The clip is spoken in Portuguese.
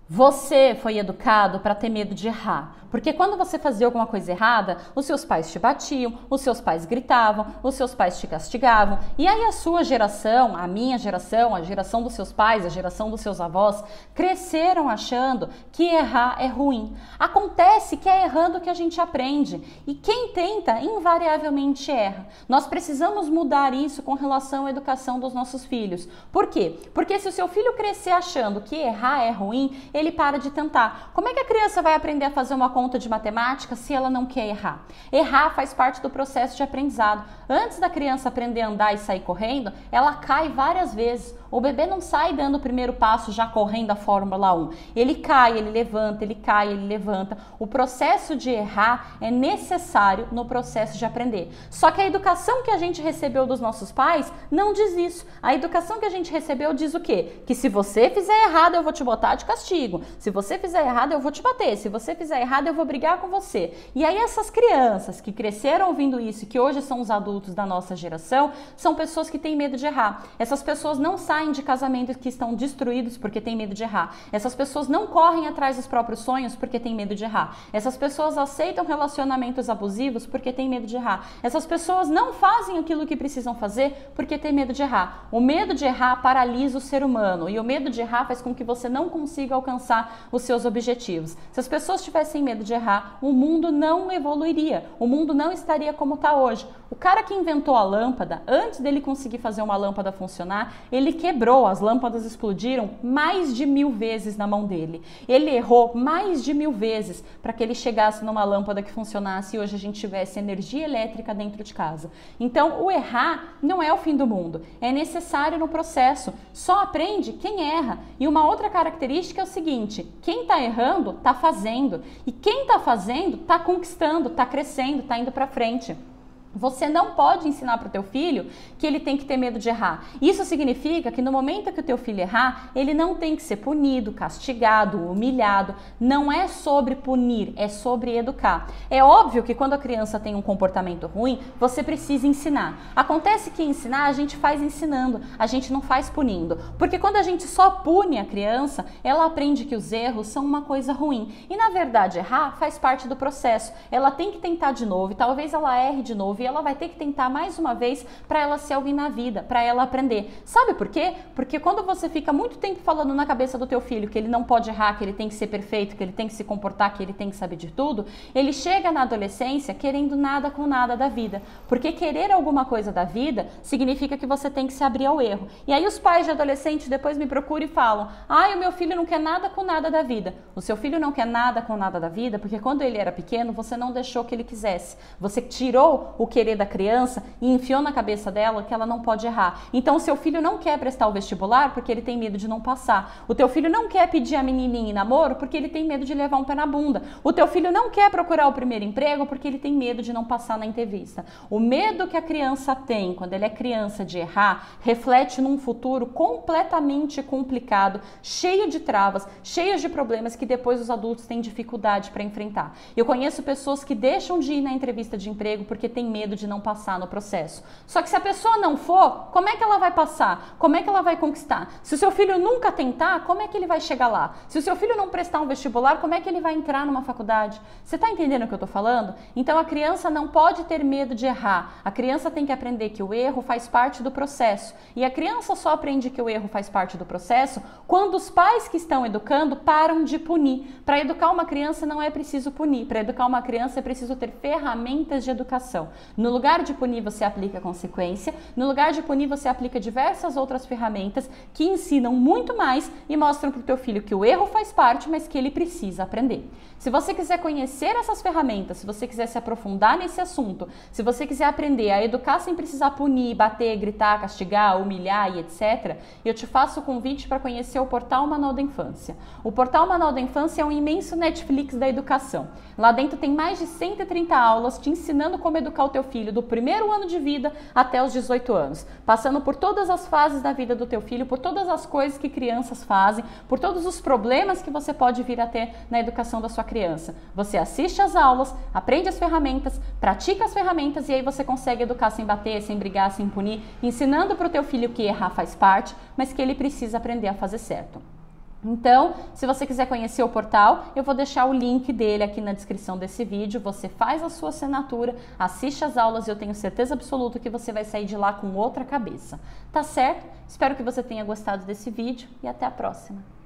Você foi educado para ter medo de errar, porque quando você fazia alguma coisa errada, os seus pais te batiam, os seus pais gritavam, os seus pais te castigavam. E aí a sua geração, a minha geração, a geração dos seus pais, a geração dos seus avós, cresceram achando que errar é ruim. Acontece que é errando que a gente aprende, e quem tenta invariavelmente erra. Nós precisamos mudar isso com relação à educação dos nossos filhos. Por quê? Porque se o seu filho crescer achando que errar é ruim, ele para de tentar. Como é que a criança vai aprender a fazer uma conta de matemática se ela não quer errar? Errar faz parte do processo de aprendizado. Antes da criança aprender a andar e sair correndo, ela cai várias vezes. O bebê não sai dando o primeiro passo já correndo a Fórmula 1. Ele cai, ele levanta, ele cai, ele levanta. O processo de errar é necessário no processo de aprender. Só que a educação que a gente recebeu dos nossos pais não diz isso. A educação que a gente recebeu diz o quê? Que se você fizer errado, eu vou te botar de castigo. Se você fizer errado, eu vou te bater. Se você fizer errado, eu vou brigar com você. E aí essas crianças que cresceram ouvindo isso, que hoje são os adultos da nossa geração, são pessoas que têm medo de errar. Essas pessoas não saem de casamentos que estão destruídos porque têm medo de errar. Essas pessoas não correm atrás dos próprios sonhos porque têm medo de errar. Essas pessoas aceitam relacionamentos abusivos porque têm medo de errar. Essas pessoas não fazem aquilo que precisam fazer porque têm medo de errar. O medo de errar paralisa o ser humano, e o medo de errar faz com que você não consiga alcançar os seus objetivos. Se as pessoas tivessem medo de errar, o mundo não evoluiria, o mundo não estaria como está hoje. O cara que inventou a lâmpada, antes dele conseguir fazer uma lâmpada funcionar, ele quebrou, as lâmpadas explodiram mais de 1000 vezes na mão dele. Ele errou mais de 1000 vezes para que ele chegasse numa lâmpada que funcionasse e hoje a gente tivesse energia elétrica dentro de casa. Então, o errar não é o fim do mundo, é necessário no processo. Só aprende quem erra. E uma outra característica é o seguinte: quem está errando está fazendo, e quem está fazendo está conquistando, está crescendo, está indo para frente. Você não pode ensinar para o teu filho que ele tem que ter medo de errar. Isso significa que no momento que o teu filho errar, ele não tem que ser punido, castigado, humilhado. Não é sobre punir, é sobre educar. É óbvio que quando a criança tem um comportamento ruim, você precisa ensinar. Acontece que ensinar a gente faz ensinando, a gente não faz punindo. Porque quando a gente só pune a criança, ela aprende que os erros são uma coisa ruim. E na verdade errar faz parte do processo. Ela tem que tentar de novo e talvez ela erre de novo. E ela vai ter que tentar mais uma vez para ela ser alguém na vida, para ela aprender. Sabe por quê? Porque quando você fica muito tempo falando na cabeça do teu filho que ele não pode errar, que ele tem que ser perfeito, que ele tem que se comportar, que ele tem que saber de tudo, ele chega na adolescência querendo nada com nada da vida. Porque querer alguma coisa da vida significa que você tem que se abrir ao erro. E aí os pais de adolescente depois me procuram e falam: ai, o meu filho não quer nada com nada da vida. O seu filho não quer nada com nada da vida porque quando ele era pequeno você não deixou que ele quisesse. Você tirou o querer da criança e enfiou na cabeça dela que ela não pode errar. Então o seu filho não quer prestar o vestibular porque ele tem medo de não passar. O teu filho não quer pedir a menininha em namoro porque ele tem medo de levar um pé na bunda. O teu filho não quer procurar o primeiro emprego porque ele tem medo de não passar na entrevista. O medo que a criança tem quando ele é criança de errar reflete num futuro completamente complicado, cheio de travas, cheio de problemas que depois os adultos têm dificuldade para enfrentar. Eu conheço pessoas que deixam de ir na entrevista de emprego porque tem medo de não passar no processo. Só que se a pessoa não for, como é que ela vai passar? Como é que ela vai conquistar? Se o seu filho nunca tentar, como é que ele vai chegar lá? Se o seu filho não prestar um vestibular, como é que ele vai entrar numa faculdade? Você está entendendo o que eu estou falando? Então a criança não pode ter medo de errar. A criança tem que aprender que o erro faz parte do processo. E a criança só aprende que o erro faz parte do processo quando os pais que estão educando param de punir. Para educar uma criança não é preciso punir. Para educar uma criança é preciso ter ferramentas de educação. No lugar de punir, você aplica consequência. No lugar de punir, você aplica diversas outras ferramentas que ensinam muito mais e mostram para o teu filho que o erro faz parte, mas que ele precisa aprender. Se você quiser conhecer essas ferramentas, se você quiser se aprofundar nesse assunto, se você quiser aprender a educar sem precisar punir, bater, gritar, castigar, humilhar e etc., eu te faço o convite para conhecer o Portal Manual da Infância. O Portal Manual da Infância é um imenso Netflix da educação. Lá dentro tem mais de 130 aulas te ensinando como educar o teu filho do primeiro ano de vida até os 18 anos, passando por todas as fases da vida do teu filho, por todas as coisas que crianças fazem, por todos os problemas que você pode vir a ter na educação da sua criança. Você assiste às aulas, aprende as ferramentas, pratica as ferramentas e aí você consegue educar sem bater, sem brigar, sem punir, ensinando para o teu filho que errar faz parte, mas que ele precisa aprender a fazer certo. Então, se você quiser conhecer o portal, eu vou deixar o link dele aqui na descrição desse vídeo. Você faz a sua assinatura, assiste as aulas e eu tenho certeza absoluta que você vai sair de lá com outra cabeça. Tá certo? Espero que você tenha gostado desse vídeo e até a próxima.